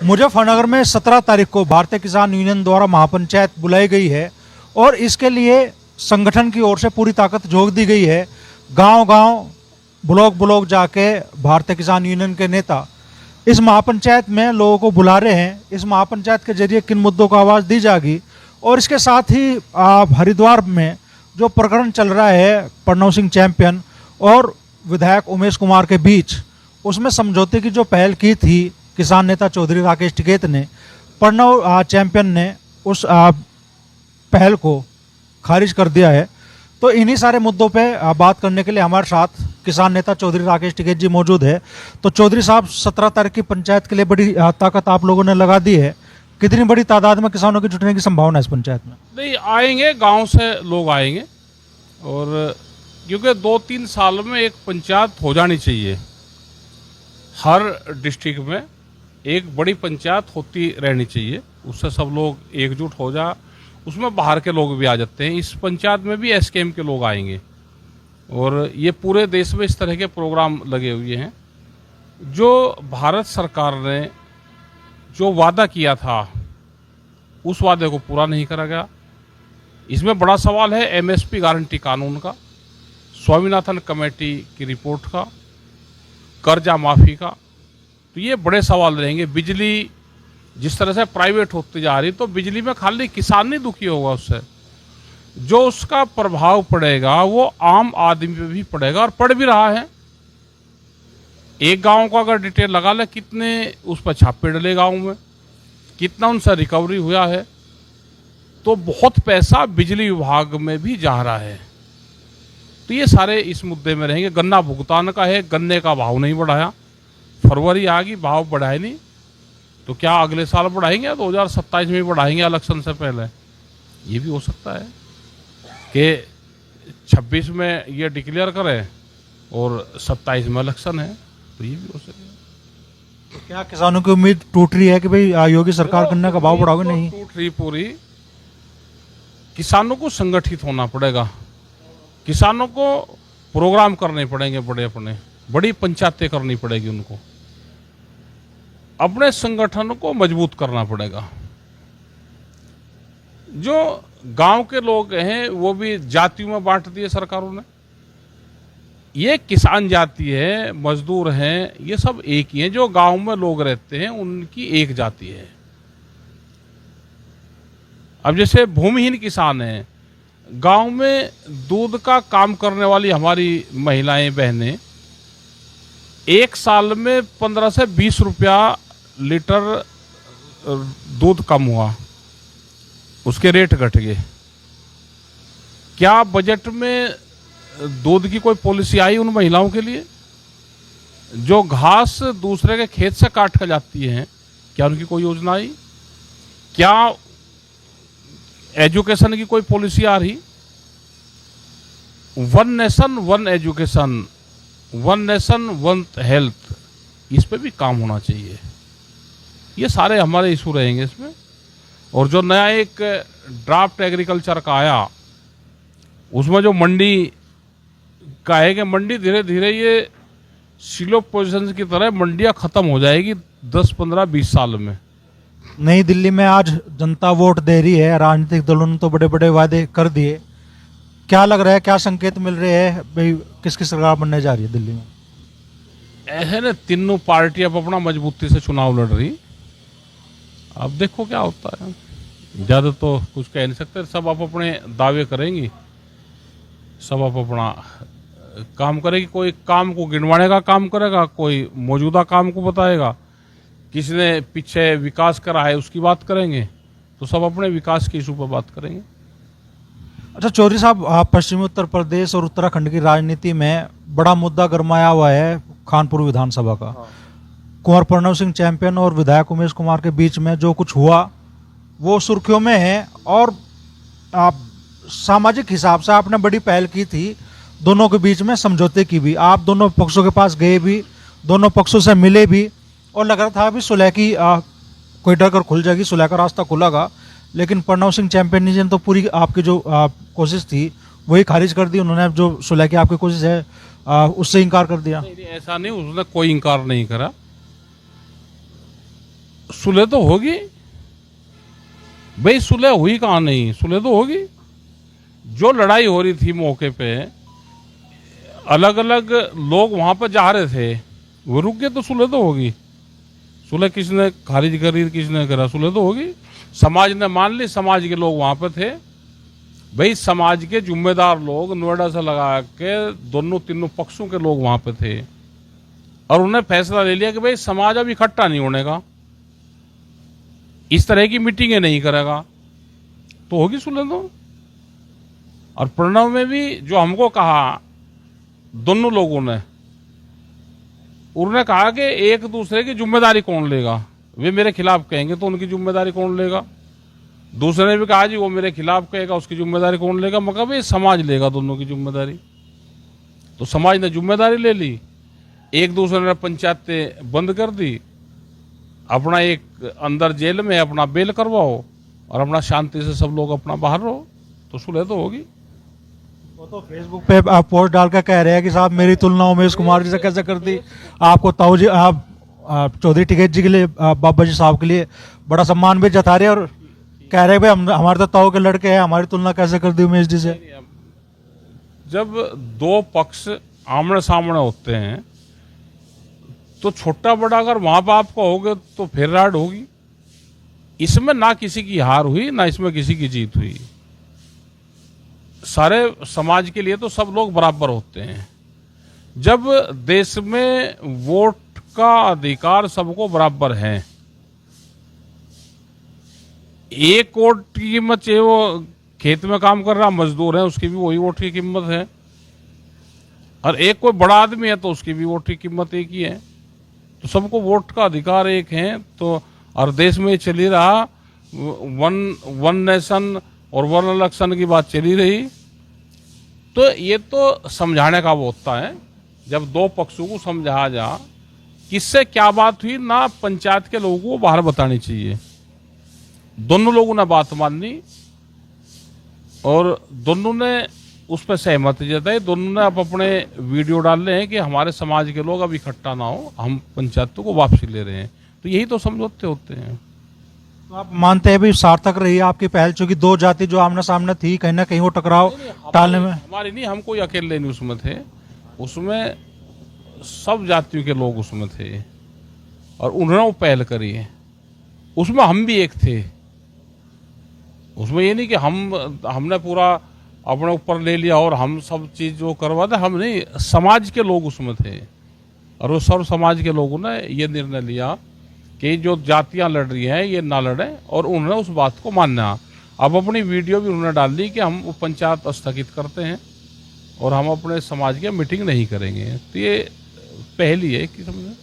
मुजफ्फरनगर में 17 तारीख को भारतीय किसान यूनियन द्वारा महापंचायत बुलाई गई है और इसके लिए संगठन की ओर से पूरी ताकत झोंक दी गई है। गांव-गांव, ब्लॉक-ब्लॉक जाके भारतीय किसान यूनियन के नेता इस महापंचायत में लोगों को बुला रहे हैं। इस महापंचायत के जरिए किन मुद्दों को आवाज़ दी जाएगी और इसके साथ ही हरिद्वार में जो प्रकरण चल रहा है प्रणव सिंह चैंपियन और विधायक उमेश कुमार के बीच, उसमें समझौते की जो पहल की थी किसान नेता चौधरी राकेश टिकैत ने, प्रणव चैंपियन ने उस पहल को खारिज कर दिया है। तो इन्हीं सारे मुद्दों पे बात करने के लिए हमारे साथ किसान नेता चौधरी राकेश टिकैत जी मौजूद है। तो चौधरी साहब, 17 तारीख की पंचायत के लिए बड़ी ताकत आप लोगों ने लगा दी है। कितनी बड़ी तादाद में किसानों की जुटने की संभावना है इस पंचायत में? नहीं, आएंगे, गांव से लोग आएंगे और क्योंकि 2-3 साल में एक पंचायत हो जानी चाहिए। हर डिस्ट्रिक्ट में एक बड़ी पंचायत होती रहनी चाहिए, उससे सब लोग एकजुट हो जा। उसमें बाहर के लोग भी आ जाते हैं। इस पंचायत में भी एसकेएम के लोग आएंगे और ये पूरे देश में इस तरह के प्रोग्राम लगे हुए हैं। जो भारत सरकार ने जो वादा किया था उस वादे को पूरा नहीं करा गया। इसमें बड़ा सवाल है एमएसपी गारंटी कानून का, स्वामीनाथन कमेटी की रिपोर्ट का, कर्जा माफी का। तो ये बड़े सवाल रहेंगे। बिजली जिस तरह से प्राइवेट होती जा रही, तो बिजली में खाली किसान नहीं दुखी होगा, उससे जो उसका प्रभाव पड़ेगा वो आम आदमी पे भी पड़ेगा और पड़ भी रहा है। एक गांव को अगर डिटेल लगा ले, कितने उस पर छापे डले गांव में, कितना उनसे रिकवरी हुआ है, तो बहुत पैसा बिजली विभाग में भी जा रहा है। तो ये सारे इस मुद्दे में रहेंगे। गन्ना भुगतान का है, गन्ने का भाव नहीं बढ़ाया, फरवरी आ गई, भाव बढ़ाए नहीं, तो क्या अगले साल बढ़ाएंगे या 2027 में बढ़ाएंगे इलेक्शन से पहले? ये भी हो सकता है कि 26 में ये डिक्लेयर करें और 27 में इलेक्शन है, तो ये भी हो सकता है। तो क्या किसानों की उम्मीद टूट रही है कि भाई योगी सरकार गन्ने का भाव बढ़ाओगे? नहीं टूट रही पूरी। किसानों को संगठित होना पड़ेगा, किसानों को प्रोग्राम करने पड़ेंगे, बड़ी पंचायतें करनी पड़ेगी, उनको अपने संगठन को मजबूत करना पड़ेगा। जो गांव के लोग हैं वो भी जातियों में बांट दिए सरकारों ने। ये किसान जाति है, मजदूर हैं, ये सब एक ही हैं। जो गांव में लोग रहते हैं उनकी एक जाति है। अब जैसे भूमिहीन किसान हैं, गांव में दूध का काम करने वाली हमारी महिलाएं बहनें, एक साल में 15 से 20 रुपया लीटर दूध कम हुआ, उसके रेट घट गए। क्या बजट में दूध की कोई पॉलिसी आई उन महिलाओं के लिए? जो घास दूसरे के खेत से काट कर जाती हैं, क्या उनकी कोई योजना आई? क्या एजुकेशन की कोई पॉलिसी आ रही? One nation one education, one nation one health, इस पे भी काम होना चाहिए। ये सारे हमारे इशू रहेंगे इसमें। और जो नया एक ड्राफ्ट एग्रीकल्चर का आया, उसमें जो मंडी का है कि मंडी धीरे धीरे ये सिलो पोजीशन की तरह मंडियां खत्म हो जाएगी 10, 15, 20 साल में। नई दिल्ली में आज जनता वोट दे रही है, राजनीतिक दलों ने तो बड़े बड़े वादे कर दिए। क्या लग रहा है, क्या संकेत मिल रहे हैं भाई किसकी सरकार बनने जा रही है दिल्ली में? ऐसे ना तीनों पार्टी अब अपना मजबूती से चुनाव लड़ रही। अब देखो क्या होता है। ज़्यादा तो कुछ कह नहीं सकते, सब आप अपने दावे करेंगी, सब आप अपना काम करेगी। कोई काम को गिनवाने का काम करेगा, कोई मौजूदा काम को बताएगा, किसी ने पीछे विकास करा है उसकी बात करेंगे, तो सब अपने विकास के इशू पर बात करेंगे। अच्छा चौधरी साहब, पश्चिमी उत्तर प्रदेश और उत्तराखंड की राजनीति में बड़ा मुद्दा गरमाया हुआ है खानपुर विधानसभा का। कुंवर प्रणव सिंह चैंपियन और विधायक उमेश कुमार के बीच में जो कुछ हुआ वो सुर्खियों में है और आप सामाजिक हिसाब से आपने बड़ी पहल की थी दोनों के बीच में समझौते की भी। आप दोनों पक्षों के पास गए भी, दोनों पक्षों से मिले भी और लग रहा था अभी सुलह की कोई डर कर खुल जाएगी, सुलह का रास्ता खुलागा। लेकिन प्रणव सिंह चैंपियन जी ने तो पूरी आपकी जो कोशिश थी वही खारिज कर दी। उन्होंने जो सुलह की आपकी कोशिश है उससे इनकार कर दिया। नहीं, ऐसा नहीं, उसने कोई इनकार नहीं करा। सुलह तो होगी भाई, सुलह हुई कहाँ नहीं, सुलह तो होगी। जो लड़ाई हो रही थी मौके पे, अलग अलग लोग वहां पर जा रहे थे, वो रुक गए तो सुलह तो होगी। सुलह किसने खारिज करी, किसने करा, सुलह तो होगी। समाज ने मान ली, समाज के लोग वहां पर थे भाई, समाज के जिम्मेदार लोग नोएडा से लगा के दोनों तीनों पक्षों के लोग वहां पे थे, और उन्होंने फैसला ले लिया कि भाई समाज अब इकट्ठा नहीं होने का, इस तरह की मीटिंगें नहीं करेगा, तो होगी सुलह तो। और प्रणव में भी जो हमको कहा दोनों लोगों ने, उन्होंने कहा कि एक दूसरे की जिम्मेदारी कौन लेगा, वे मेरे खिलाफ कहेंगे तो उनकी जिम्मेदारी कौन लेगा। दूसरे ने भी कहा जी वो मेरे खिलाफ कहेगा, उसकी जिम्मेदारी कौन लेगा। मगर भाई समाज लेगा दोनों की जिम्मेदारी। तो समाज ने जिम्मेदारी ले ली, एक दूसरे ने पंचायतें बंद कर दी, अपना एक अंदर जेल में अपना बेल करवाओ और अपना शांति से सब लोग अपना बाहर रहो, तो सुलह तो होगी। वो तो फेसबुक पे आप पोस्ट डाल कर कह रहे हैं कि साहब मेरी तुलना उमेश कुमार जी से कैसे कर दी, आपको ताऊ जी, आप चौधरी टिकैत जी के लिए, बाबा जी साहब के लिए बड़ा सम्मान भी जता रहे हैं, और कह रहे हैं भाई हमारे तो ताऊ के लड़के हैं, हमारी तुलना कैसे कर दी उमेश जी से। जब दो पक्ष आमने सामने होते हैं तो छोटा बड़ा अगर वहां पर आप कहोगे तो फिर राड होगी। इसमें ना किसी की हार हुई, ना इसमें किसी की जीत हुई। सारे समाज के लिए तो सब लोग बराबर होते हैं। जब देश में वोट का अधिकार सबको बराबर है, एक वोट की कीमत, चाहे वो खेत में काम कर रहा मजदूर है उसकी भी वही वोट की कीमत है, और एक कोई बड़ा आदमी है तो उसकी भी वोट की कीमत एक ही है। तो सबको वोट का अधिकार एक है। तो और देश में चल ही रहा वन नेशन और वन इलेक्शन की बात चली रही। तो ये तो समझाने का वो होता है, जब दो पक्षों को समझाया जा किससे क्या बात हुई, ना पंचायत के लोगों को बाहर बतानी चाहिए। दोनों लोगों ने बात मानी और दोनों ने उस पर सहमति जताई। दोनों ने अब अपने वीडियो डाल रहे हैं कि हमारे समाज के लोग अब इकट्ठा ना हो, हम पंचायतों को वापसी ले रहे हैं। तो यही तो समझौते होते हैं। तो आप मानते हैं भी सार्थक रही आपकी पहल, चूंकि दो जाति जो आमने सामने थी, कहीं ना कहीं वो टकराव टालने में? हमारी नहीं, हम कोई अकेले नहीं उसमें थे, उसमें सब जातियों के लोग उसमें थे और उन्होंने वो पहल करी है। उसमें हम भी एक थे। उसमें ये नहीं कि हमने पूरा अपने ऊपर ले लिया और हम सब चीज जो करवाते, हम नहीं, समाज के लोग उसमें थे और वो सर्व समाज के लोगों ने ये निर्णय लिया कि जो जातियां लड़ रही हैं ये ना लड़ें, और उन्होंने उस बात को माना। अब अपनी वीडियो भी उन्होंने डाल दी कि हम वो पंचायत स्थगित करते हैं और हम अपने समाज की मीटिंग नहीं करेंगे। तो ये पहली है कि समझे।